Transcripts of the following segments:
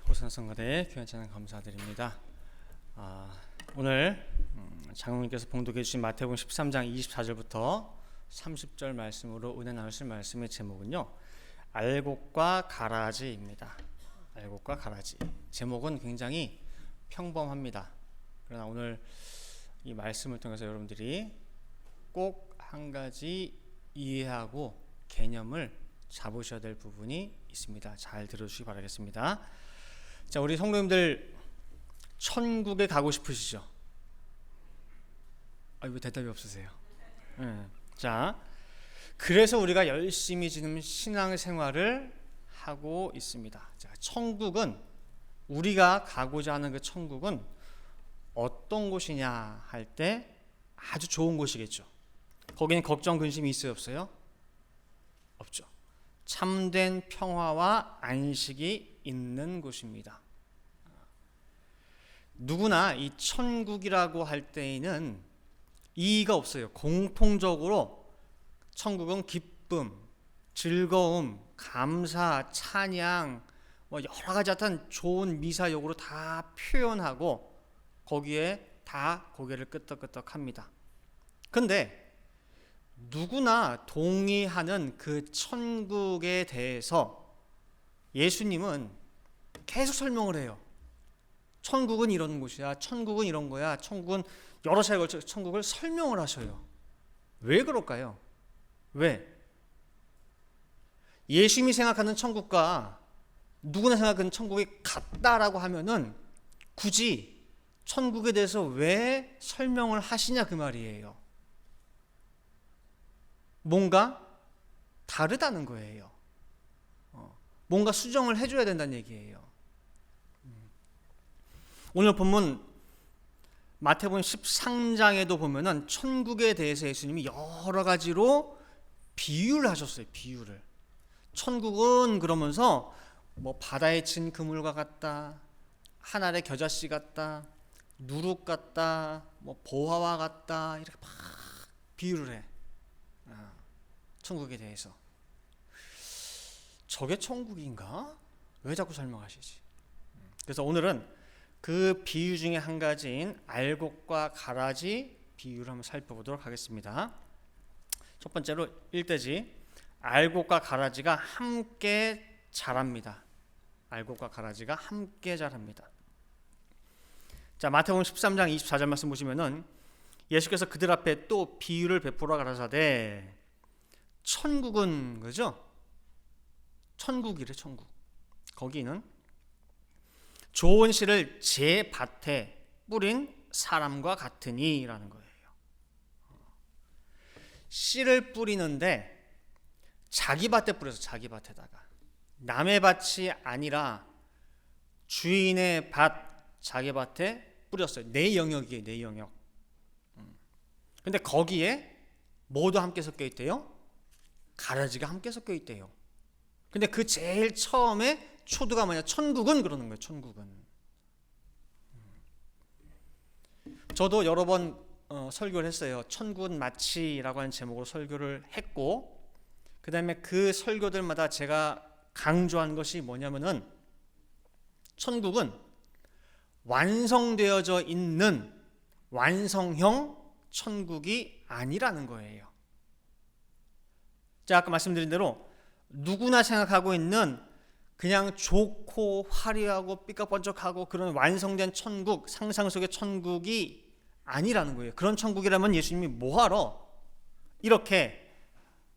호선성가대 귀한 찬양 감사드립니다. 오늘 장로님께서 봉독해 주신 마태복음 13장 24절부터 30절 말씀으로 은혜 나누실 말씀의 제목은요, 알곡과 가라지입니다. 알곡과 가라지. 제목은 굉장히 평범합니다. 그러나 오늘 이 말씀을 통해서 여러분들이 꼭 한 가지 이해하고 개념을 잡으셔야 될 부분이 있습니다. 잘 들어주시기 바라겠습니다. 자, 우리 성도님들 천국에 가고 싶으시죠? 왜 대답이 없으세요? 자, 그래서 우리가 열심히 지금 신앙생활을 하고 있습니다. 자, 천국은, 우리가 가고자 하는 그 천국은 어떤 곳이냐 할 때 아주 좋은 곳이겠죠. 거기는 걱정, 근심이 있어요, 없어요? 없죠. 참된 평화와 안식이 있는 곳입니다. 누구나 이 천국이라고 할 때에는 이의가 없어요. 공통적으로 천국은 기쁨, 즐거움, 감사, 찬양, 여러 가지 어떤 좋은 미사역으로 다 표현하고 거기에 다 고개를 끄덕끄덕합니다. 근데 누구나 동의하는 그 천국에 대해서 예수님은 계속 설명을 해요. 천국은 이런 곳이야, 천국은 이런 거야, 천국은 여러 차례 걸쳐 천국을 설명을 하셔요. 왜 그럴까요? 왜? 예수님이 생각하는 천국과 누구나 생각하는 천국이 같다라고 하면은 굳이 천국에 대해서 왜 설명을 하시냐 그 말이에요. 뭔가 다르다는 거예요. 뭔가 수정을 해줘야 된다는 얘기예요. 오늘 본문 마태복음 13장에도 보면은 천국에 대해서 예수님이 여러 가지로 비유를 하셨어요. 비유를. 천국은 그러면서 바다에 친 그물과 같다, 하늘의 겨자씨 같다, 누룩 같다, 보화와 같다, 이렇게 막 비유를 해. 천국에 대해서. 저게 천국인가? 왜 자꾸 설명하시지? 그래서 오늘은 그 비유 중에 한 가지인 알곡과 가라지 비유를 한번 살펴보도록 하겠습니다. 첫 번째로 1대지, 알곡과 가라지가 함께 자랍니다. 알곡과 가라지가 함께 자랍니다. 자, 마태복음 13장 24절 말씀 보시면은 예수께서 그들 앞에 또 비유를 베풀어 가라사대, 천국은 그죠? 천국이래, 천국. 거기는 좋은 씨를 제 밭에 뿌린 사람과 같으니라는 거예요. 씨를 뿌리는데 자기 밭에 뿌려서, 자기 밭에다가, 남의 밭이 아니라 주인의 밭, 자기 밭에 뿌렸어요. 내 영역이에요, 내 영역. 근데 거기에 뭐도 함께 섞여 있대요? 가라지가 함께 섞여 있대요. 근데 그 제일 처음에 초두가 뭐냐? 천국은 그러는 거예요. 천국은. 저도 여러 번 설교를 했어요. 천국은 마치라고 하는 제목으로 설교를 했고, 그 다음에 그 설교들마다 제가 강조한 것이 뭐냐면은 천국은 완성되어져 있는 완성형 천국이 아니라는 거예요. 제가 아까 말씀드린 대로 누구나 생각하고 있는 그냥 좋고 화려하고 삐까번쩍하고 그런 완성된 천국, 상상 속의 천국이 아니라는 거예요. 그런 천국이라면 예수님이 뭐하러 이렇게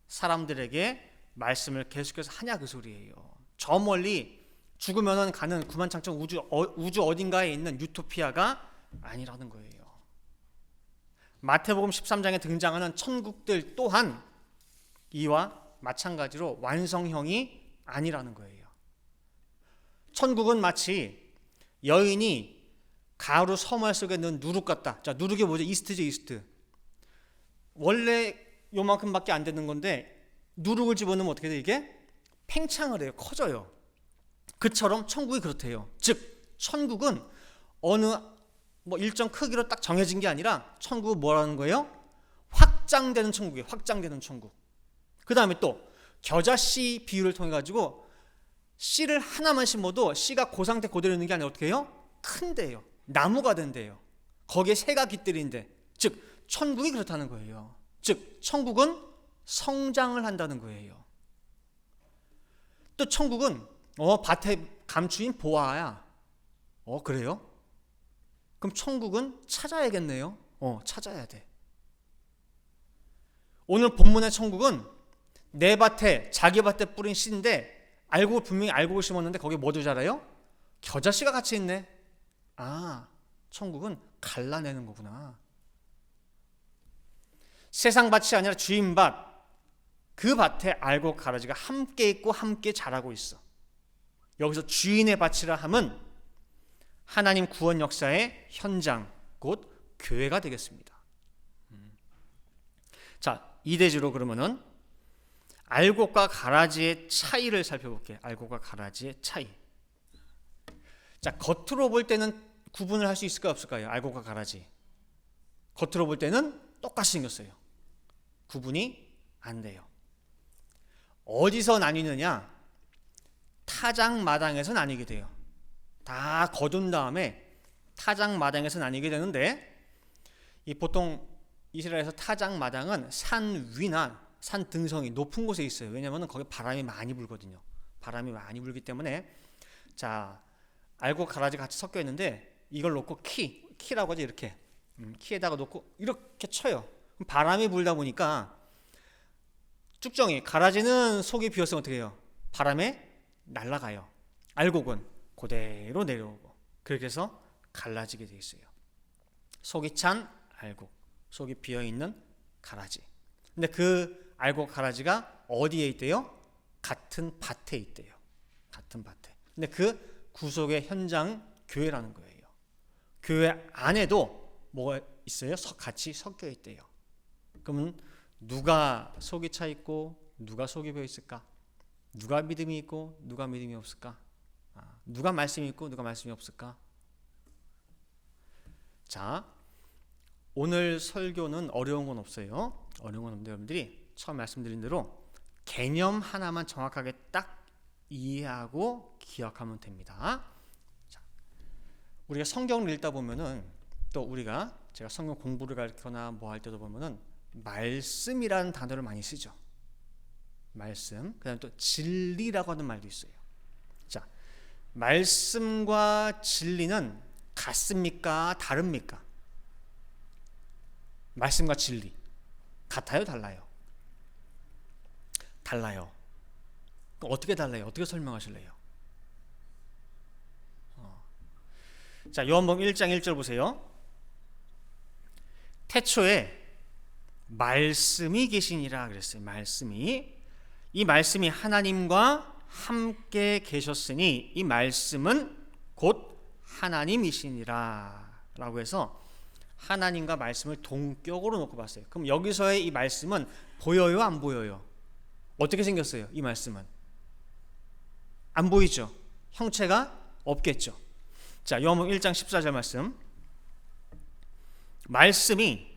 사람들에게 말씀을 계속해서 하냐 그 소리예요. 저 멀리 죽으면 가는 구만창청 우주 어딘가에 있는 유토피아가 아니라는 거예요. 마태복음 13장에 등장하는 천국들 또한 이와 마찬가지로 완성형이 아니라는 거예요. 천국은 마치 여인이 가루 서말 속에 넣은 누룩 같다. 자, 누룩이 뭐죠? 이스트죠, 이스트. 원래 요만큼밖에 안 되는 건데 누룩을 집어넣으면 어떻게 돼? 이게 팽창을 해요. 커져요. 그처럼 천국이 그렇대요. 즉 천국은 어느 일정 크기로 딱 정해진 게 아니라 천국은 뭐라는 거예요? 확장되는 천국이에요. 확장되는 천국. 그 다음에 또 겨자씨 비유를 통해 가지고 씨를 하나만 심어도 씨가 그 상태 그대로 있는 게 아니라 어떻게 해요? 큰데요. 나무가 된대요. 거기에 새가 깃들인데, 즉 천국이 그렇다는 거예요. 즉 천국은 성장을 한다는 거예요. 또 천국은 밭에 감추인 보아야. 그래요? 그럼 천국은 찾아야겠네요. 찾아야 돼. 오늘 본문의 천국은 내 밭에, 자기 밭에 뿌린 씨인데 분명히 알곡을 심었는데 거기에 뭐도 자라요? 겨자씨가 같이 있네. 천국은 갈라내는 거구나. 세상 밭이 아니라 주인 밭, 그 밭에 알곡 가라지가 함께 있고 함께 자라고 있어. 여기서 주인의 밭이라 함은 하나님 구원 역사의 현장, 곧 교회가 되겠습니다. 자, 이대지로 그러면은 알곡과 가라지의 차이를 살펴볼게요. 알곡과 가라지의 차이. 자, 겉으로 볼 때는 구분을 할 수 있을까요, 없을까요? 알곡과 가라지. 겉으로 볼 때는 똑같이 생겼어요. 구분이 안 돼요. 어디서 나뉘느냐? 타작 마당에서 나뉘게 돼요. 다 거둔 다음에 타작 마당에서 나뉘게 되는데, 보통 이스라엘에서 타작 마당은 산 위나 산 등성이 높은 곳에 있어요. 왜냐하면 거기 바람이 많이 불거든요. 바람이 많이 불기 때문에, 자, 알곡 가라지가 같이 섞여 있는데 이걸 놓고 키라고 하죠. 이렇게 키에다가 놓고 이렇게 쳐요. 바람이 불다 보니까 쭉정이, 가라지는 속이 비었으면 어떻게 해요? 바람에 날아가요. 알곡은 그대로 내려오고, 그렇게 해서 갈라지게 돼 있어요. 속이 찬 알곡, 속이 비어있는 가라지. 근데 그 알곡 가라지가 어디에 있대요? 같은 밭에 있대요. 같은 밭에. 근데 그 구속의 현장 교회라는 거예요. 교회 안에도 뭐가 있어요? 같이 섞여 있대요. 그러면 누가 속이 차 있고 누가 속이 비어 있을까? 누가 믿음이 있고 누가 믿음이 없을까? 누가 말씀이 있고 누가 말씀이 없을까? 자, 오늘 설교는 어려운 건 없어요. 어려운 건 없는데 여러분들이 처음 말씀드린 대로 개념 하나만 정확하게 딱 이해하고 기억하면 됩니다. 자, 우리가 성경을 읽다 보면은, 또 우리가 제가 성경 공부를 가르치거나 뭐 할 때도 보면은 말씀이라는 단어를 많이 쓰죠. 말씀. 그다음에 또 진리라고 하는 말도 있어요. 자, 말씀과 진리는 같습니까? 다릅니까? 말씀과 진리 같아요? 달라요? 달라요. 그럼 어떻게 달라요? 어떻게 설명하실래요? 자, 요한복음 1장 1절 보세요. 태초에 말씀이 계시니라 그랬어요. 이 말씀이 하나님과 함께 계셨으니 이 말씀은 곧 하나님이시니라 라고 해서 하나님과 말씀을 동격으로 놓고 봤어요. 그럼 여기서의 이 말씀은 보여요, 안 보여요? 어떻게 생겼어요? 이 말씀은 안 보이죠? 형체가 없겠죠. 자, 요한복음 1장 14절 말씀. 말씀이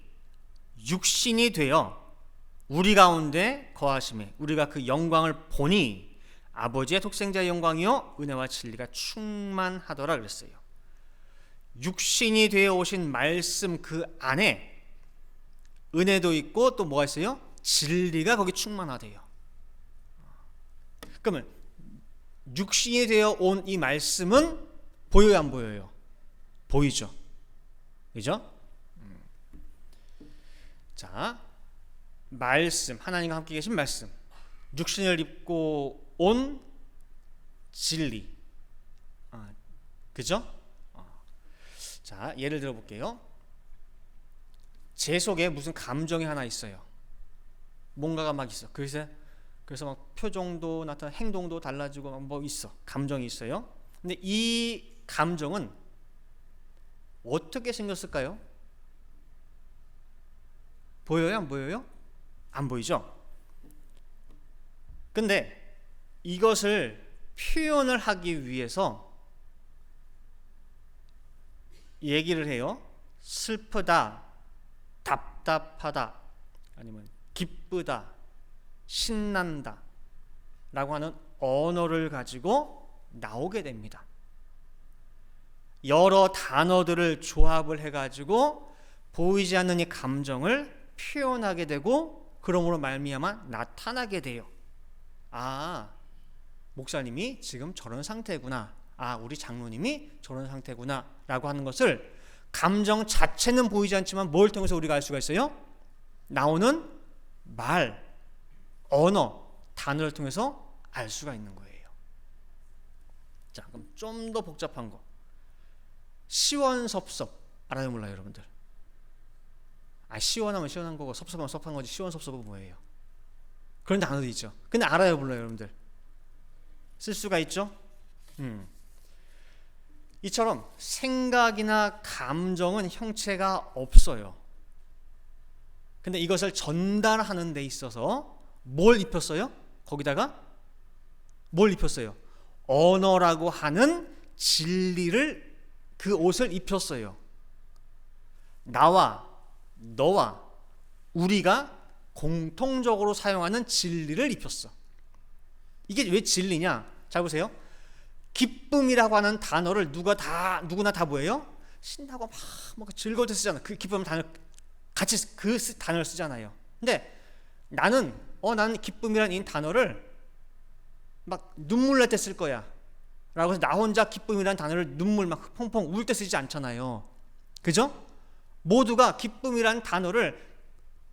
육신이 되어 우리 가운데 거하심에 우리가 그 영광을 보니 아버지의 독생자의 영광이요 은혜와 진리가 충만하더라 그랬어요. 육신이 되어 오신 말씀 그 안에 은혜도 있고 또 뭐가 있어요? 진리가 거기 충만하대요. 그러면 육신이 되어 온 이 말씀은 보여요, 안 보여요? 보이죠. 그죠? 자, 말씀, 하나님과 함께 계신 말씀, 육신을 입고 온 진리, 그죠? 자, 예를 들어 볼게요. 제 속에 무슨 감정이 하나 있어요. 뭔가가 막 있어. 그래서 막 표정도 나타나, 행동도 달라지고 막 뭐 있어. 감정이 있어요. 근데 이 감정은 어떻게 생겼을까요? 보여요, 안 보여요? 안 보이죠? 근데 이것을 표현을 하기 위해서 얘기를 해요. 슬프다, 답답하다, 아니면 기쁘다, 신난다 라고 하는 언어를 가지고 나오게 됩니다. 여러 단어들을 조합을 해가지고 보이지 않는 이 감정을 표현하게 되고 그러므로 말미암아 나타나게 돼요. 아, 목사님이 지금 저런 상태구나. 아, 우리 장로님이 저런 상태구나 라고 하는 것을 감정 자체는 보이지 않지만 뭘 통해서 우리가 알 수가 있어요? 나오는 말, 언어, 단어를 통해서 알 수가 있는 거예요. 자, 그럼 좀 더 복잡한 거. 시원섭섭 알아요, 몰라요, 여러분들? 아, 시원하면 시원한 거고 섭섭하면 섭섭한 거지. 시원섭섭은 뭐예요? 그런 단어도 있죠. 근데 알아요, 몰라요, 여러분들? 쓸 수가 있죠. 이처럼 생각이나 감정은 형체가 없어요. 근데 이것을 전달하는 데 있어서 뭘 입혔어요? 거기다가 뭘 입혔어요? 언어라고 하는 진리를, 그 옷을 입혔어요. 나와 너와 우리가 공통적으로 사용하는 진리를 입혔어. 이게 왜 진리냐? 잘 보세요. 기쁨이라고 하는 단어를 누구나 다 뭐예요? 신나고 막 즐거울 때 쓰잖아. 그 기쁨 단어 같이 그 단어를 쓰잖아요. 근데 나는 기쁨이라는 이 단어를 막 눈물 날 때 쓸 거야 라고 해서 나 혼자 기쁨이라는 단어를 눈물 막 펑펑 울 때 쓰지 않잖아요. 그죠? 모두가 기쁨이라는 단어를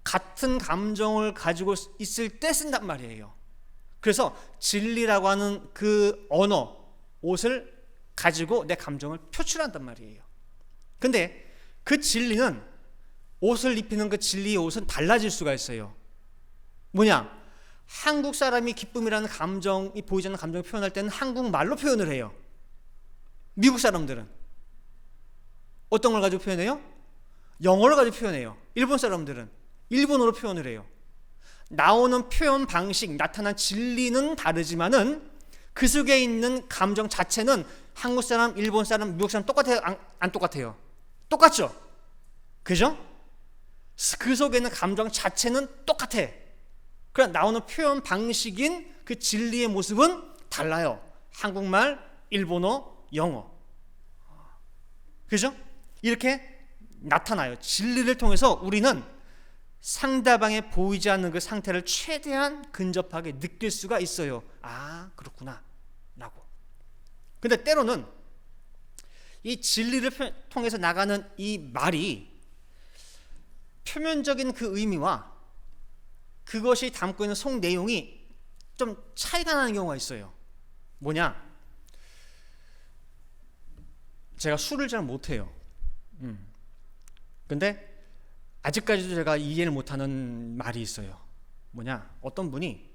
같은 감정을 가지고 있을 때 쓴단 말이에요. 그래서 진리라고 하는 그 언어, 옷을 가지고 내 감정을 표출한단 말이에요. 근데 그 진리는, 옷을 입히는 그 진리의 옷은 달라질 수가 있어요. 뭐냐? 한국 사람이 기쁨이라는 감정이 보이지 않는 감정을 표현할 때는 한국말로 표현을 해요. 미국 사람들은 어떤 걸 가지고 표현해요? 영어를 가지고 표현해요. 일본 사람들은 일본어로 표현을 해요. 나오는 표현 방식, 나타난 진리는 다르지만은 그 속에 있는 감정 자체는 한국 사람, 일본 사람, 미국 사람 똑같아요? 안 똑같아요? 똑같죠? 그죠? 그 속에 있는 감정 자체는 똑같아. 그러나 나오는 표현 방식인 그 진리의 모습은 달라요. 한국말, 일본어, 영어. 그죠? 이렇게 나타나요. 진리를 통해서 우리는 상대방에 보이지 않는 그 상태를 최대한 근접하게 느낄 수가 있어요. 아, 그렇구나 라고. 근데 때로는 이 진리를 통해서 나가는 이 말이 표면적인 그 의미와 그것이 담고 있는 속 내용이 좀 차이가 나는 경우가 있어요. 뭐냐? 제가 술을 잘 못해요. 근데 아직까지도 제가 이해를 못하는 말이 있어요. 뭐냐? 어떤 분이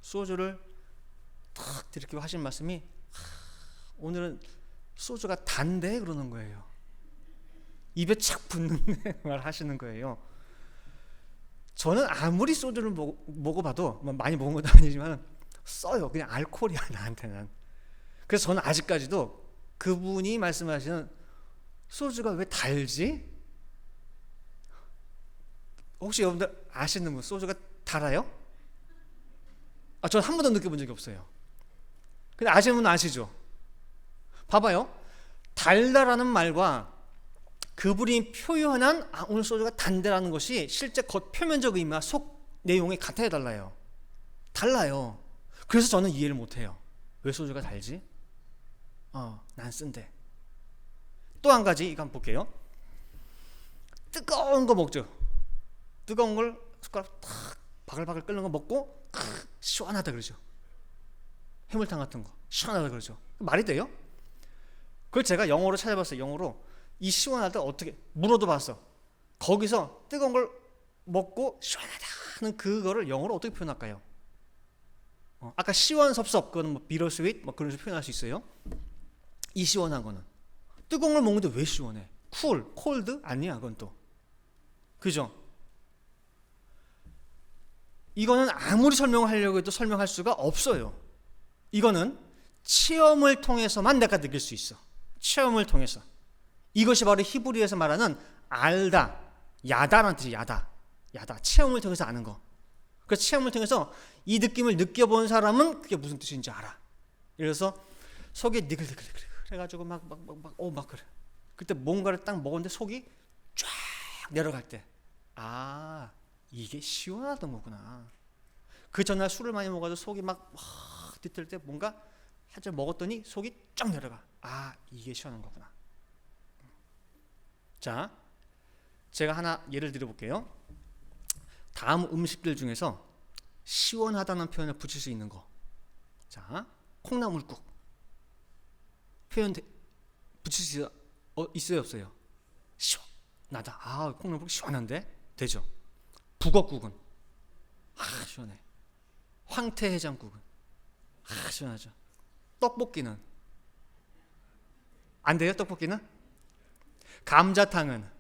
소주를 탁 들이키고 하신 말씀이, 오늘은 소주가 단데 그러는 거예요. 입에 착 붙는 말 하시는 거예요. 저는 아무리 소주를 먹어봐도, 많이 먹은 것도 아니지만 써요. 그냥 알코올이야 나한테는. 그래서 저는 아직까지도 그분이 말씀하시는 소주가 왜 달지? 혹시 여러분들 아시는 분 소주가 달아요? 저는 한 번도 느껴본 적이 없어요. 근데 아시는 분은 아시죠? 봐봐요. 달다라는 말과 그분이 표현한 오늘 소주가 단데라는 것이 실제 겉 표면적 의미와 속 내용이 같아야 달라요. 그래서 저는 이해를 못해요. 왜 소주가 달지? 난 쓴데. 또 한 가지 이거 한번 볼게요. 뜨거운 거 먹죠. 뜨거운 걸 숟가락 탁 바글바글 끓는 거 먹고 시원하다 그러죠. 해물탕 같은 거 시원하다 그러죠. 말이 돼요? 그걸 제가 영어로 찾아봤어요. 영어로 이 시원하다 어떻게, 문어도 봤어. 거기서 뜨거운 걸 먹고 시원하다 하는 그거를 영어로 어떻게 표현할까요? 아까 시원섭섭, 그거는 뭐 비터스윗 뭐 그런 식으로 표현할 수 있어요. 이 시원한 거는 뜨거운 걸 먹는데 왜 시원해? 콜드? 아니야, 그건 또. 그죠? 이거는 아무리 설명을 하려고 해도 설명할 수가 없어요. 이거는 체험을 통해서만 내가 느낄 수 있어. 체험을 통해서. 이것이 바로 히브리에서 말하는 알다, 야다라는 뜻이 야다. 체험을 통해서 아는 거. 그 체험을 통해서 이 느낌을 느껴본 사람은 그게 무슨 뜻인지 알아. 그래서 속이 니글니글니글 해가지고 막 그래. 그때 뭔가를 딱 먹었는데 속이 쫙 내려갈 때, 아, 이게 시원하던 거구나. 그 전날 술을 많이 먹어서 속이 막 뒤틀 때 뭔가 한잔 먹었더니 속이 쫙 내려가. 아, 이게 시원한 거구나. 자, 제가 하나 예를 들어볼게요. 다음 음식들 중에서 시원하다는 표현을 붙일 수 있는 거. 자, 콩나물국 표현 붙일 수 있어요, 없어요? 시원하다. 아, 콩나물국 시원한데? 되죠. 북엇국은 시원해. 황태해장국은 시원하죠. 떡볶이는 안 돼요? 떡볶이는? 감자탕은?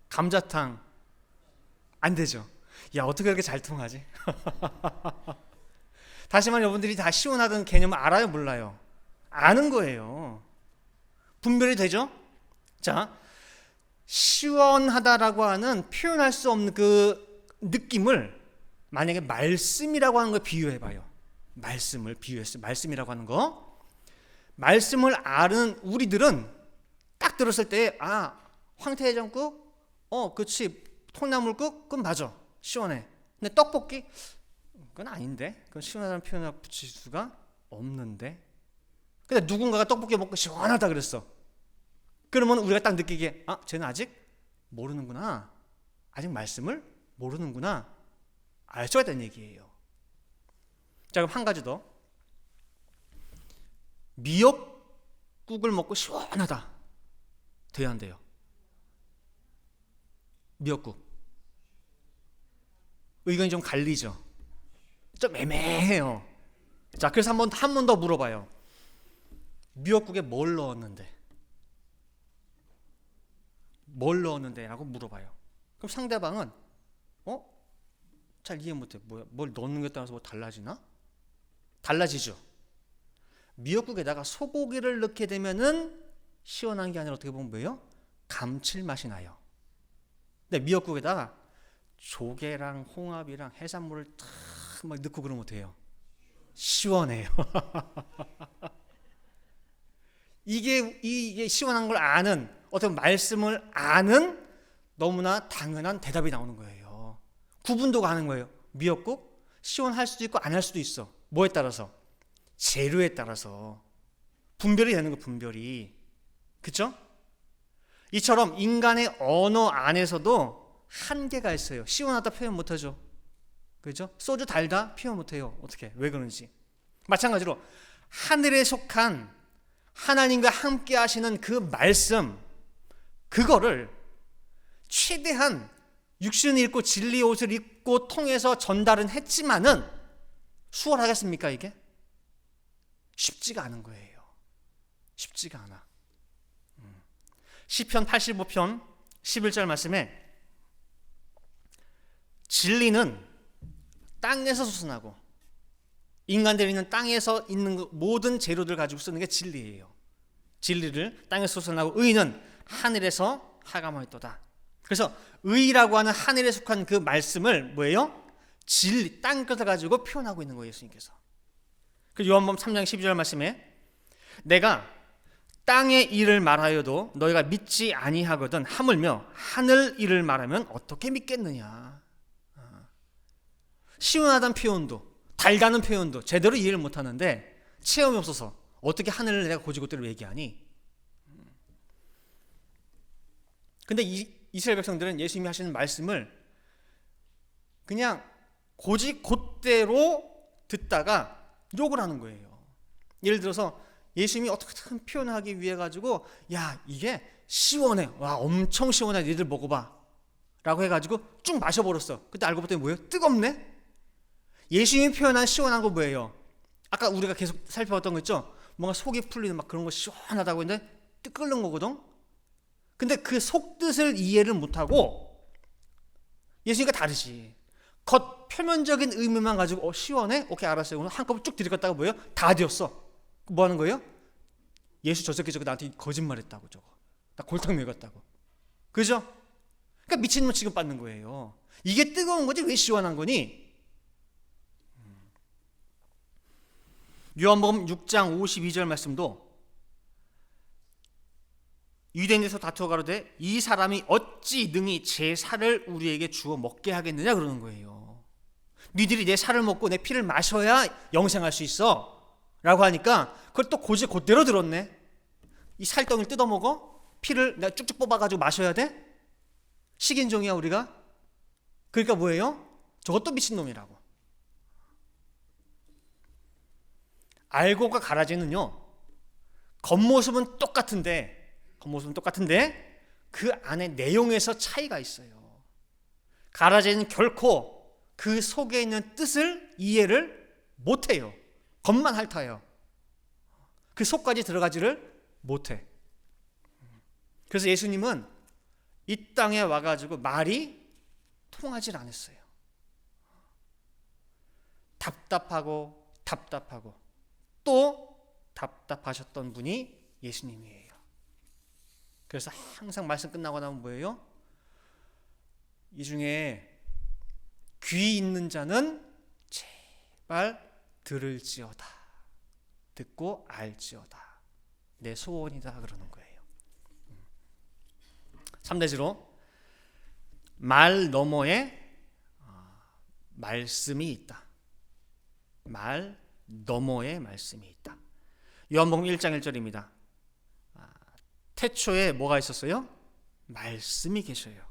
감자탕 안 되죠. 야, 어떻게 그렇게 잘 통하지? 다시 말해, 여러분들이 다 시원하다는 개념을 알아요, 몰라요? 아는 거예요. 분별이 되죠? 자, 시원하다라고 하는 표현할 수 없는 그 느낌을 만약에 말씀이라고 하는 걸 비유해봐요. 말씀을 비유했어요. 말씀이라고 하는 거. 말씀을 아는 우리들은 딱 들었을 때, 아, 황태해장국? 그치. 콩나물국? 그건 맞아. 시원해. 근데 떡볶이? 그건 아닌데. 그건 시원하다는 표현을 붙일 수가 없는데. 근데 누군가가 떡볶이 먹고 시원하다 그랬어. 그러면 우리가 딱 느끼기에, 아, 쟤는 아직 모르는구나. 아직 말씀을 모르는구나. 알 수가 있다는 얘기예요. 자, 그럼 한 가지 더. 미역국을 먹고 시원하다. 돼야 안 돼요? 미역국. 의견이 좀 갈리죠. 좀 애매해요. 자, 그래서 한 번 더 물어봐요. 미역국에 뭘 넣었는데? 뭘 넣었는데? 라고 물어봐요. 그럼 상대방은 잘 이해 못해. 뭐야? 뭘 넣는 것에 따라서 뭐 달라지나? 달라지죠. 미역국에다가 소고기를 넣게 되면은 시원한 게 아니라 어떻게 보면 뭐예요? 감칠맛이 나요. 근데 미역국에다가 조개랑 홍합이랑 해산물을 탁 막 넣고 그러면 어때요? 시원해요. 이게 시원한 걸 아는, 어떤 말씀을 아는 너무나 당연한 대답이 나오는 거예요. 구분도 가는 거예요. 미역국 시원할 수도 있고 안 할 수도 있어. 뭐에 따라서? 재료에 따라서 분별이 되는 거, 분별이. 그쵸? 이처럼 인간의 언어 안에서도 한계가 있어요. 시원하다 표현 못하죠. 그죠? 소주 달다 표현 못해요. 어떻게? 왜 그런지. 마찬가지로 하늘에 속한 하나님과 함께 하시는 그 말씀, 그거를 최대한 육신을 입고 진리의 옷을 입고 통해서 전달은 했지만은 수월하겠습니까, 이게? 쉽지가 않은 거예요. 쉽지가 않아. 시편 85편 11절 말씀에 진리는 땅에서 솟아나고, 인간들이 있는 땅에서 있는 모든 재료들 가지고 쓰는 게 진리예요. 진리를 땅에서 솟아나고 의는 하늘에서 하감하였도다. 그래서 의라고 하는 하늘에 속한 그 말씀을 뭐예요? 진리, 땅 것을 가지고 표현하고 있는 거예요, 예수님께서. 그 요한복음 3장 12절 말씀에 내가 땅의 일을 말하여도 너희가 믿지 아니하거든 하물며 하늘 일을 말하면 어떻게 믿겠느냐. 시원하다는 표현도, 달다는 표현도 제대로 이해를 못하는데 체험이 없어서 어떻게 하늘을 내가 고지고대로 얘기하니? 근데 이스라엘 백성들은 예수님이 하시는 말씀을 그냥 고지고대로 듣다가 욕을 하는 거예요. 예를 들어서 예수님이 어떻게든 표현하기 위해 가지고, 야, 이게 시원해. 와, 엄청 시원해. 니들 먹어봐. 라고 해가지고 쭉 마셔버렸어. 그때 알고 봤더니 뭐예요? 뜨겁네? 예수님이 표현한 시원한 거 뭐예요? 아까 우리가 계속 살펴봤던 거 있죠? 뭔가 속이 풀리는 막 그런 거 시원하다고 했는데 끓는 거거든? 근데 그 속뜻을 이해를 못하고 예수님과 다르지. 겉 표면적인 의미만 가지고 시원해? 오케이, 알았어요. 오늘 한꺼번에 쭉 들이켰다가 뭐예요? 다 되었어. 뭐 하는 거예요? 예수 저 새끼 저거 나한테 거짓말했다고, 저거 나 골탕 먹였다고. 그죠? 그러니까 미친놈 취급받는 거예요. 이게 뜨거운 거지 왜 시원한 거니? 요한복음 6장 52절 말씀도 유대인에서 다투어 가로되 이 사람이 어찌 능히 제 살을 우리에게 주어 먹게 하겠느냐 그러는 거예요. 니들이 내 살을 먹고 내 피를 마셔야 영생할 수 있어 라고 하니까 그걸 또 곧대로 들었네. 이 살덩이를 뜯어먹어? 피를 내가 쭉쭉 뽑아가지고 마셔야 돼? 식인종이야 우리가? 그러니까 뭐예요? 저것도 미친놈이라고. 알고가 가라지는요, 겉모습은 똑같은데 그 안에 내용에서 차이가 있어요. 가라지는 결코 그 속에 있는 뜻을 이해를 못해요. 겉만 핥아요. 그 속까지 들어가지를 못해. 그래서 예수님은 이 땅에 와가지고 말이 통하질 않았어요. 답답하고 또 답답하셨던 분이 예수님이에요. 그래서 항상 말씀 끝나고 나면 뭐예요? 이 중에 귀 있는 자는 제발 들을지어다. 듣고 알지어다. 내 소원이다 그러는 거예요. 3대지로 말 너머에 말씀이 있다. 말 너머에 말씀이 있다. 요한복음 1장 1절입니다. 태초에 뭐가 있었어요? 말씀이 계셔요.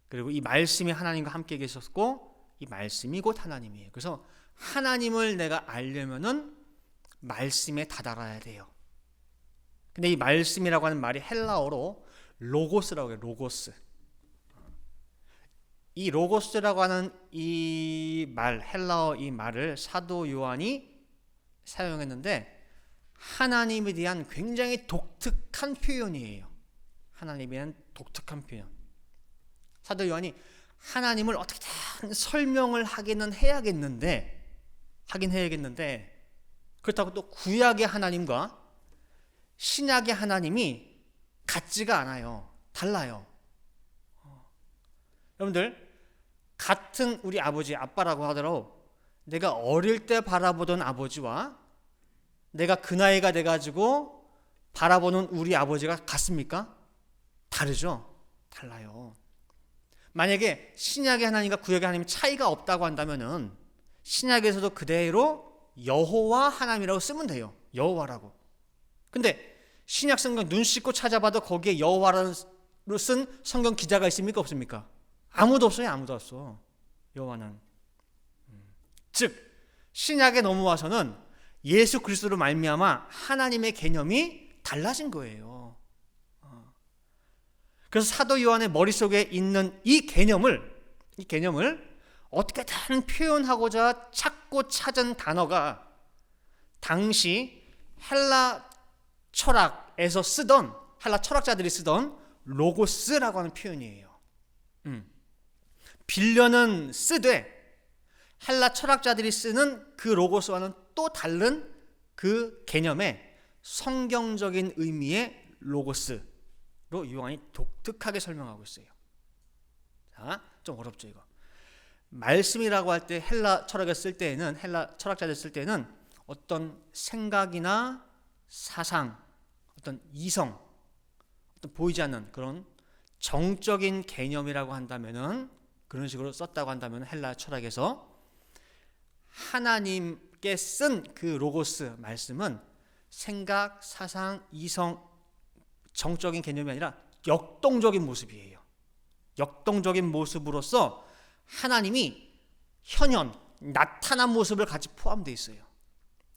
그리고 이 말씀이 하나님과 함께 계셨고 이 말씀이 곧 하나님이에요. 그래서 하나님을 내가 알려면은 말씀에 다다라야 돼요. 근데 이 말씀이라고 하는 말이 헬라어로 로고스라고 해요. 로고스. 이 로고스라고 하는 이 말, 헬라어 이 말을 사도 요한이 사용했는데 하나님에 대한 굉장히 독특한 표현이에요. 하나님에 대한 독특한 표현. 사도 요한이 하나님을 어떻게든 설명을 하긴 해야겠는데 그렇다고 또 구약의 하나님과 신약의 하나님이 같지가 않아요. 달라요. 여러분들 같은 우리 아버지, 아빠라고 하더라도 내가 어릴 때 바라보던 아버지와 내가 그 나이가 돼가지고 바라보는 우리 아버지가 같습니까? 다르죠? 달라요. 만약에 신약의 하나님과 구약의 하나님 차이가 없다고 한다면은 신약에서도 그대로 여호와 하나님이라고 쓰면 돼요. 여호와라고. 근데 신약 성경 눈 씻고 찾아봐도 거기에 여호와라는 쓴 성경 기자가 있습니까? 없습니까? 아무도 없어요. 아무도 없어. 여호와는. 즉 신약에 넘어와서는 예수 그리스도로 말미암아 하나님의 개념이 달라진 거예요. 그래서 사도 요한의 머릿속에 있는 이 개념을 어떻게든 표현하고자 찾고 찾은 단어가 당시 헬라 철학에서 쓰던 헬라 철학자들이 쓰던 로고스라고 하는 표현이에요. 빌려는 쓰되 헬라 철학자들이 쓰는 그 로고스와는 또 다른 그 개념의 성경적인 의미의 로고스로 요한이 독특하게 설명하고 있어요. 자, 좀 어렵죠 이거. 말씀이라고 할 때 헬라 철학자들 쓸 때는 어떤 생각이나 사상, 어떤 이성, 어떤 보이지 않는 그런 정적인 개념이라고 한다면은 그런 식으로 썼다고 한다면 헬라 철학에서 하나님께 쓴 그 로고스 말씀은 생각, 사상, 이성, 정적인 개념이 아니라 역동적인 모습이에요. 역동적인 모습으로서 하나님이 현현, 나타난 모습을 같이 포함되어 있어요.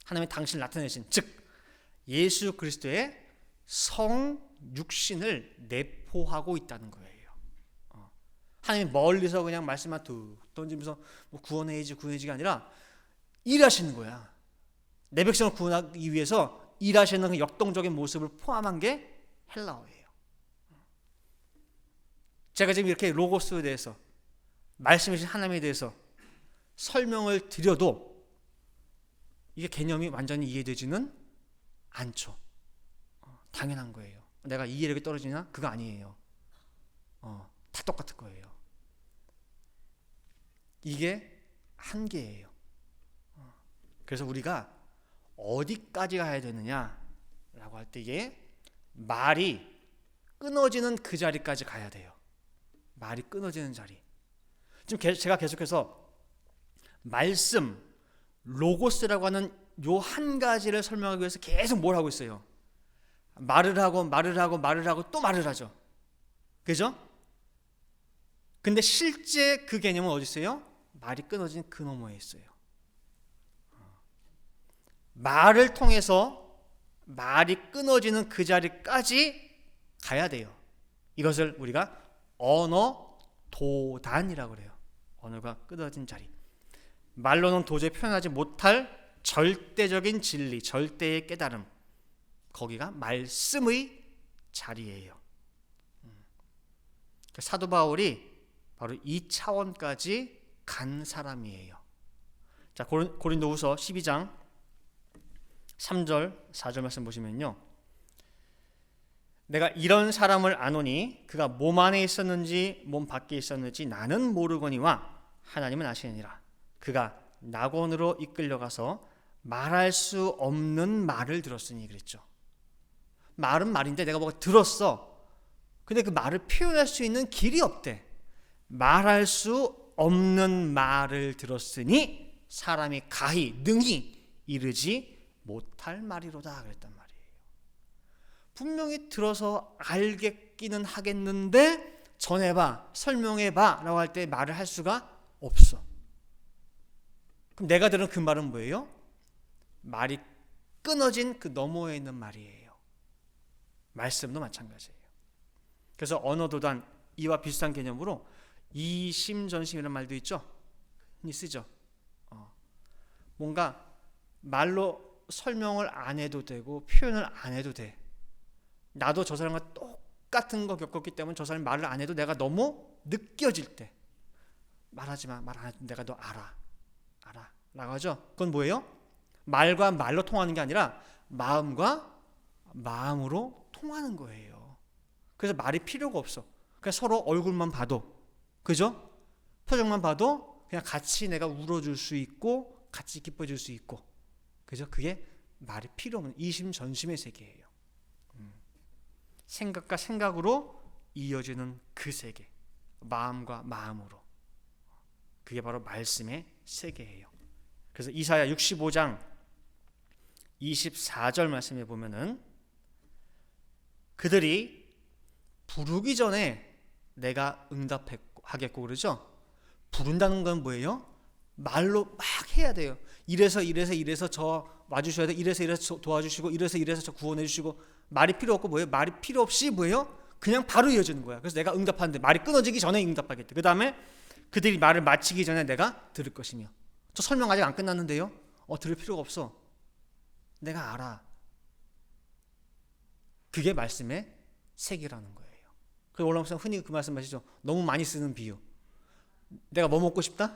하나님이 당신을 나타내신, 즉 예수 그리스도의 성육신을 내포하고 있다는 거예요. 하나님이 멀리서 그냥 말씀만 툭 던지면서 뭐 구원해야지가 아니라 일하시는 거야. 내 백성을 구원하기 위해서 일하시는 그 역동적인 모습을 포함한 게 헬라어예요. 제가 지금 이렇게 로고스에 대해서 말씀이신 하나님에 대해서 설명을 드려도 이게 개념이 완전히 이해되지는 않죠. 당연한 거예요. 내가 이해력이 떨어지냐? 그거 아니에요. 다 똑같을 거예요. 이게 한계예요. 그래서 우리가 어디까지 가야 되느냐라고 할 때 이게 말이 끊어지는 그 자리까지 가야 돼요. 말이 끊어지는 자리. 지금 제가 계속해서 말씀, 로고스라고 하는 요 한 가지를 설명하기 위해서 계속 뭘 하고 있어요? 말을 하고 또 말을 하죠. 그죠? 근데 실제 그 개념은 어디 있어요? 말이 끊어진 그 너머에 있어요. 말을 통해서 말이 끊어지는 그 자리까지 가야 돼요. 이것을 우리가 언어 도단이라고 그래요. 언어가 끊어진 자리. 말로는 도저히 표현하지 못할 절대적인 진리, 절대의 깨달음. 거기가 말씀의 자리예요. 사도 바울이 바로 이 차원까지 간 사람이에요. 자, 고린도후서 12장 3절 4절 말씀 보시면요, 내가 이런 사람을 아노니 그가 몸 안에 있었는지 몸 밖에 있었는지 나는 모르거니와 하나님은 아시느니라. 그가 낙원으로 이끌려가서 말할 수 없는 말을 들었으니 그랬죠. 말은 말인데 내가 뭐가 들었어. 근데 그 말을 표현할 수 있는 길이 없대. 말할 수 없는 말을 들었으니 사람이 가히 능히 이르지 못할 말이로다 그랬단 말이에요. 분명히 들어서 알겠기는 하겠는데 전해봐, 설명해봐 라고 할 때 말을 할 수가 없어. 그럼 내가 들은 그 말은 뭐예요? 말이 끊어진 그 너머에 있는 말이에요. 말씀도 마찬가지예요. 그래서 언어도단 이와 비슷한 개념으로 이심전심이라는 말도 있죠. 흔히 쓰죠. 뭔가 말로 설명을 안 해도 되고 표현을 안 해도 돼. 나도 저 사람과 똑같은 거 겪었기 때문에 저 사람이 말을 안 해도 내가 너무 느껴질 때 말하지 마, 말 안 해도 내가 너 알아 라고 하죠. 그건 뭐예요? 말과 말로 통하는 게 아니라 마음과 마음으로 통하는 거예요. 그래서 말이 필요가 없어. 그냥 서로 얼굴만 봐도, 그죠? 표정만 봐도 그냥 같이 내가 울어줄 수 있고 같이 기뻐줄 수 있고, 그죠? 그게 말이 필요 없는 이심전심의 세계예요. 생각과 생각으로 이어지는 그 세계, 마음과 마음으로, 그게 바로 말씀의 세계예요. 그래서 이사야 65장 24절 말씀에 보면은 그들이 부르기 전에 내가 응답하겠고 그러죠. 부른다는 건 뭐예요? 말로 막 해야 돼요. 이래서 저 와주셔야 돼. 이래서 저 도와주시고 이래서 저 구원해 주시고. 말이 필요 없고 뭐예요? 말이 필요 없이 뭐예요? 그냥 바로 이어지는 거야. 그래서 내가 응답하는데 말이 끊어지기 전에 응답하겠다. 그 다음에 그들이 말을 마치기 전에 내가 들을 것이며. 저 설명 아직 안 끝났는데요. 들을 필요가 없어. 내가 알아. 그게 말씀의 세계라는 거예요. 그래서 올라오면서 흔히 그 말씀하시죠. 너무 많이 쓰는 비유. 내가 뭐 먹고 싶다?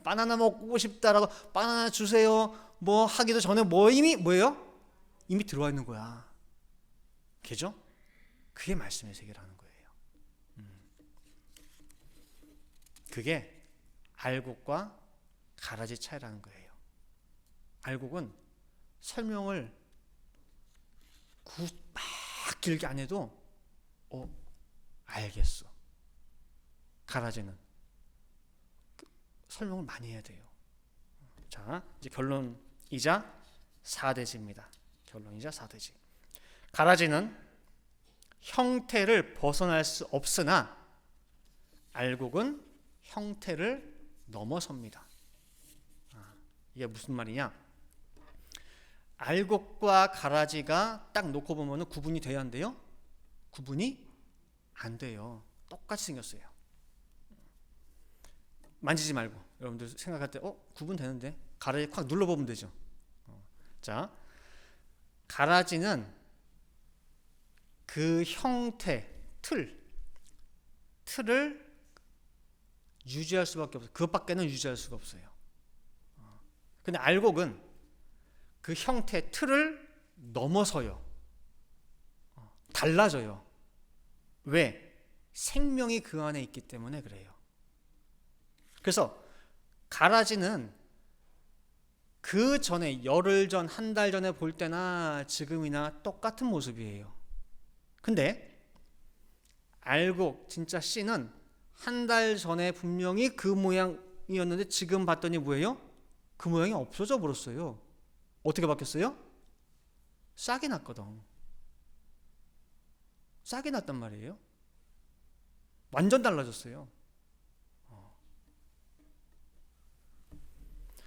바나나 먹고 싶다라고 바나나 주세요. 뭐 하기도 전에 뭐예요? 이미 들어와 있는 거야. 그죠? 그게 말씀의 세계라는 거예요. 그게 알곡과 가라지 차이라는 거예요. 알곡은 설명을 막 길게 안 해도 알겠어. 가라지는 설명을 많이 해야 돼요. 자, 이제 결론이자 4대지입니다. 결론이자 4대지. 가라지는 형태를 벗어날 수 없으나 알곡은 형태를 넘어섭니다. 이게 무슨 말이냐? 알곡과 가라지가 딱 놓고 보면 구분이 돼야 한대요. 구분이 안 돼요. 똑같이 생겼어요. 만지지 말고 여러분들 생각할 때 구분되는데 가라지 확 눌러보면 되죠. 자, 가라지는 그 형태, 틀을 유지할 수밖에 없어요. 그것밖에는 유지할 수가 없어요. 근데 알곡은 그 형태, 틀을 넘어서요. 달라져요. 왜? 생명이 그 안에 있기 때문에 그래요. 그래서 가라지는 그 전에 열흘 전, 한 달 전에 볼 때나 지금이나 똑같은 모습이에요. 근데 알곡 진짜 씨는 한 달 전에 분명히 그 모양이었는데 지금 봤더니 뭐예요? 그 모양이 없어져 버렸어요. 어떻게 바뀌었어요? 싹이 났거든. 싹이 났단 말이에요. 완전 달라졌어요.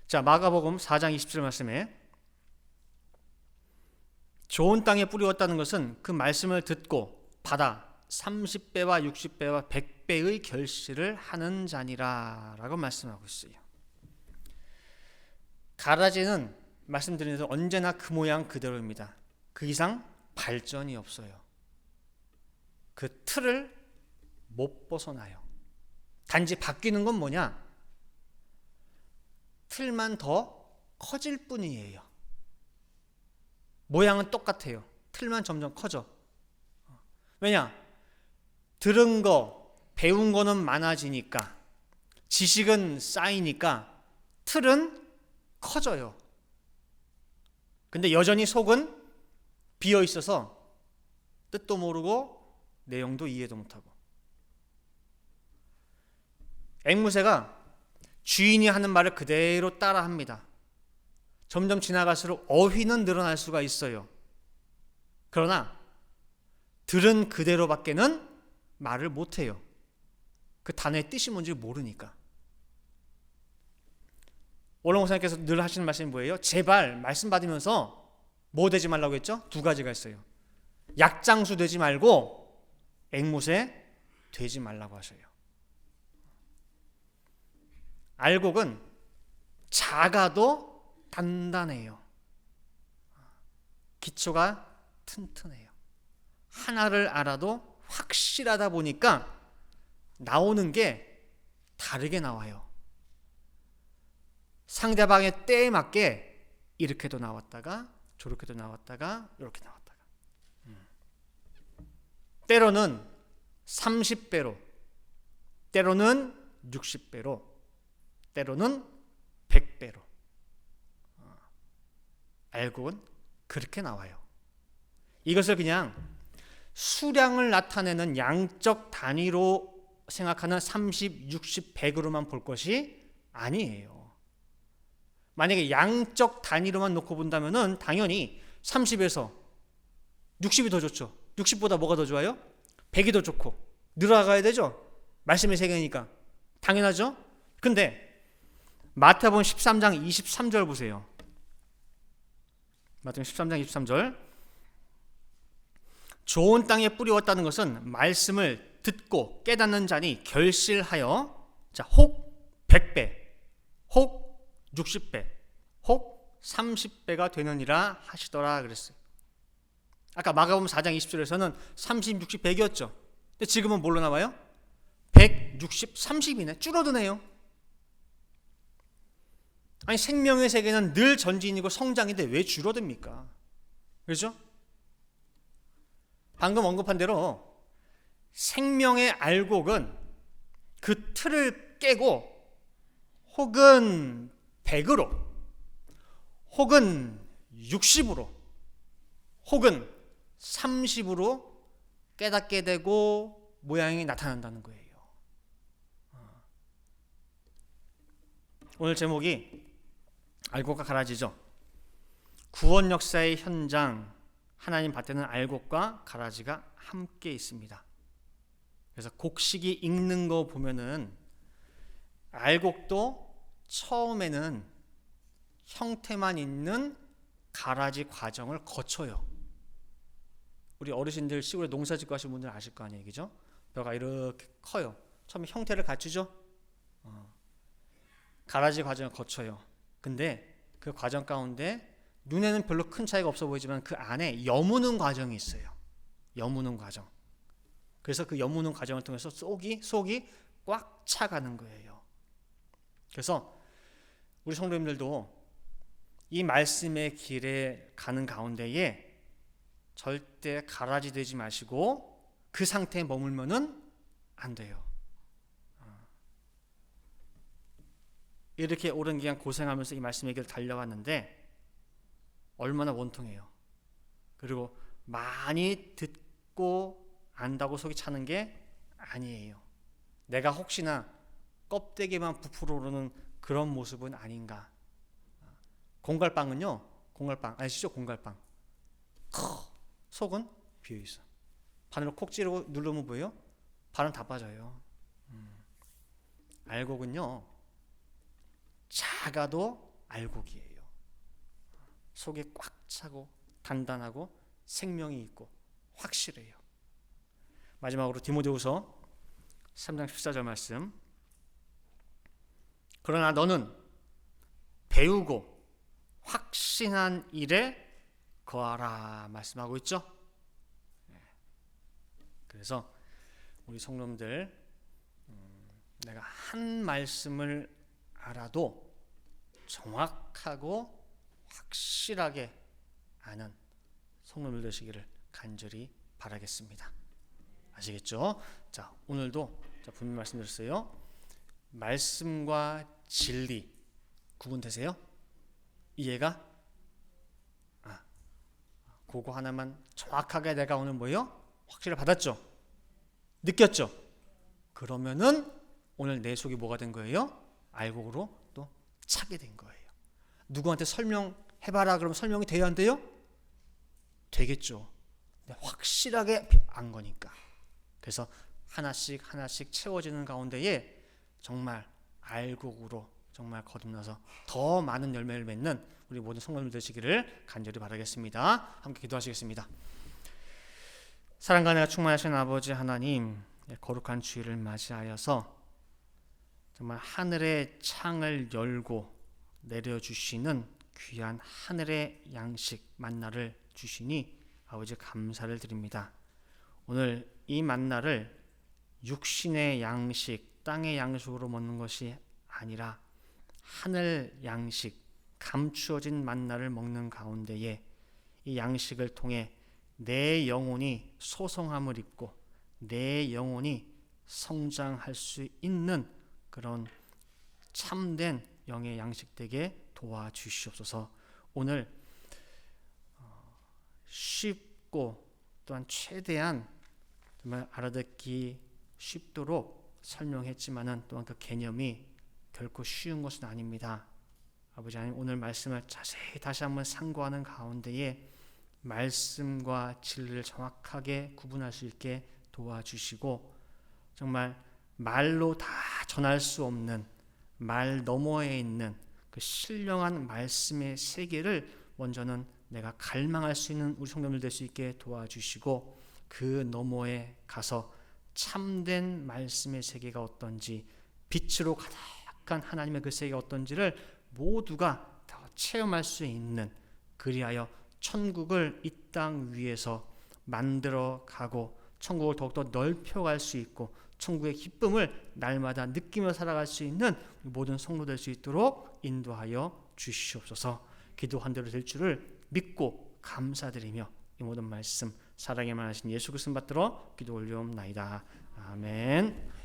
자, 마가복음 4장 27절 말씀에 좋은 땅에 뿌리웠다는 것은 그 말씀을 듣고 받아 30배와 60배와 100배의 결실을 하는 자니라 라고 말씀하고 있어요. 가라지는 말씀드린 대로 언제나 그 모양 그대로입니다. 그 이상 발전이 없어요. 그 틀을 못 벗어나요. 단지 바뀌는 건 뭐냐? 틀만 더 커질 뿐이에요. 모양은 똑같아요. 틀만 점점 커져. 왜냐? 들은 거, 배운 거는 많아지니까, 지식은 쌓이니까 틀은 커져요. 근데 여전히 속은 비어 있어서 뜻도 모르고 내용도 이해도 못하고. 앵무새가 주인이 하는 말을 그대로 따라합니다. 점점 지나갈수록 어휘는 늘어날 수가 있어요. 그러나 들은 그대로밖에는 말을 못해요. 그 단어의 뜻이 뭔지 모르니까. 오늘 목사님께서 늘 하시는 말씀이 뭐예요? 제발 말씀 받으면서 뭐 되지 말라고 했죠? 두 가지가 있어요. 약장수 되지 말고 앵무새 되지 말라고 하셔요. 알곡은 작아도 단단해요. 기초가 튼튼해요. 하나를 알아도 확실하다 보니까 나오는 게 다르게 나와요. 상대방의 때에 맞게 이렇게도 나왔다가 저렇게도 나왔다가 이렇게 나왔다가 때로는 30배로 때로는 60배로 때로는 100배로 알곡은 그렇게 나와요. 이것을 그냥 수량을 나타내는 양적 단위로 생각하는 30, 60, 100으로만 볼 것이 아니에요. 만약에 양적 단위로만 놓고 본다면 당연히 30에서 60이 더 좋죠. 60보다 뭐가 더 좋아요? 100이 더 좋고 늘어가야 되죠. 말씀의 세계니까 당연하죠. 근데 마태복음 13장 23절 보세요. 마태복음 13장 23절 좋은 땅에 뿌리웠다는 것은 말씀을 듣고 깨닫는 자니 결실하여 혹 100배 혹 60배 혹 30배가 되느니라 하시더라 그랬어요. 아까 마가복음 4장 20절에서는 30, 60, 100이었죠. 근데 지금은 뭘로 나와요? 100, 60, 30이네. 줄어드네요. 아니 생명의 세계는 늘 전진이고 성장인데 왜 줄어듭니까? 그렇죠? 방금 언급한 대로 생명의 알곡은 그 틀을 깨고 혹은 100으로 혹은 60으로 혹은 30으로 깨닫게 되고 모양이 나타난다는 거예요. 오늘 제목이 알곡과 가라지죠. 구원 역사의 현장, 하나님 밭에는 알곡과 가라지가 함께 있습니다. 그래서 곡식이 익는 거 보면은 알곡도 처음에는 형태만 있는 가라지 과정을 거쳐요. 우리 어르신들 시골에 농사 짓고 하시는 분들 아실 거 아니에요, 그죠? 벼가 이렇게 커요. 처음에 형태를 갖추죠. 가라지 과정을 거쳐요. 근데 그 과정 가운데 눈에는 별로 큰 차이가 없어 보이지만 그 안에 여무는 과정이 있어요. 여무는 과정. 그래서 그 여무는 과정을 통해서 속이 꽉 차가는 거예요. 그래서 우리 성도님들도 이 말씀의 길에 가는 가운데에 절대 가라지 되지 마시고 그 상태에 머물면은 안 돼요. 이렇게 오랜 기간 고생하면서 이 말씀의 길을 달려왔는데 얼마나 원통해요. 그리고 많이 듣고 안다고 속이 차는 게 아니에요. 내가 혹시나 껍데기만 부풀어 오르는 그런 모습은 아닌가. 공갈빵은요, 공갈빵 아시죠? 공갈빵 속은 비어있어. 바늘로 콕 찌르고 누르면 뭐예요? 반은 다 빠져요. 알곡은요, 작아도 알곡이에요. 속에 꽉 차고 단단하고 생명이 있고 확실해요. 마지막으로 디모데후서 3장 14절 말씀. 그러나 너는 배우고 확신한 일에 거하라 말씀하고 있죠. 그래서 우리 성도님들, 내가 한 말씀을 알아도 정확하고 확실하게 아는 성도님들 되시기를 간절히 바라겠습니다. 아시겠죠? 자, 오늘도 분명히 말씀드렸어요. 말씀과 진리 구분되세요? 이해가? 그거 하나만 정확하게 내가 오늘 뭐예요? 확실히 받았죠? 느꼈죠? 그러면은 오늘 내 속이 뭐가 된 거예요? 알곡으로 또 차게 된 거예요. 누구한테 설명해봐라 그러면 설명이 돼야 안 돼요? 되겠죠. 확실하게 안 거니까. 그래서 하나씩 하나씩 채워지는 가운데에 정말 알곡으로 정말 거듭나서 더 많은 열매를 맺는 우리 모든 성도들 되시기를 간절히 바라겠습니다. 함께 기도하시겠습니다. 사랑과 은혜가 충만하신 아버지 하나님, 거룩한 주일을 맞이하여서 정말 하늘의 창을 열고 내려주시는 귀한 하늘의 양식 만나를 주시니 아버지 감사를 드립니다. 오늘 이 만나를 육신의 양식, 땅의 양식으로 먹는 것이 아니라 하늘 양식, 감추어진 만나를 먹는 가운데에 이 양식을 통해 내 영혼이 소성함을 입고 내 영혼이 성장할 수 있는 그런 참된 영의 양식 되게 도와주시옵소서. 오늘 쉽고 또한 최대한 정말 알아듣기 쉽도록 설명했지만은 또한 그 개념이 결코 쉬운 것은 아닙니다. 아버지 하나님, 오늘 말씀을 자세히 다시 한번 상고하는 가운데에 말씀과 진리를 정확하게 구분할 수 있게 도와주시고 정말 말로 다 전할 수 없는 말 너머에 있는 그 신령한 말씀의 세계를 먼저는 내가 갈망할 수 있는 우리 성도들 될 수 있게 도와주시고 그 너머에 가서 참된 말씀의 세계가 어떤지, 빛으로 가득한 하나님의 그 세계가 어떤지를 모두가 다 체험할 수 있는, 그리하여 천국을 이 땅 위에서 만들어 가고 천국을 더욱더 넓혀갈 수 있고 천국의 기쁨을 날마다 느끼며 살아갈 수 있는 모든 성도 될 수 있도록 인도하여 주시옵소서. 기도한 대로 될 줄을 믿고 감사드리며 이 모든 말씀 사랑에만 하신 예수 그리스도 받들어 기도 올려옵나이다. 아멘.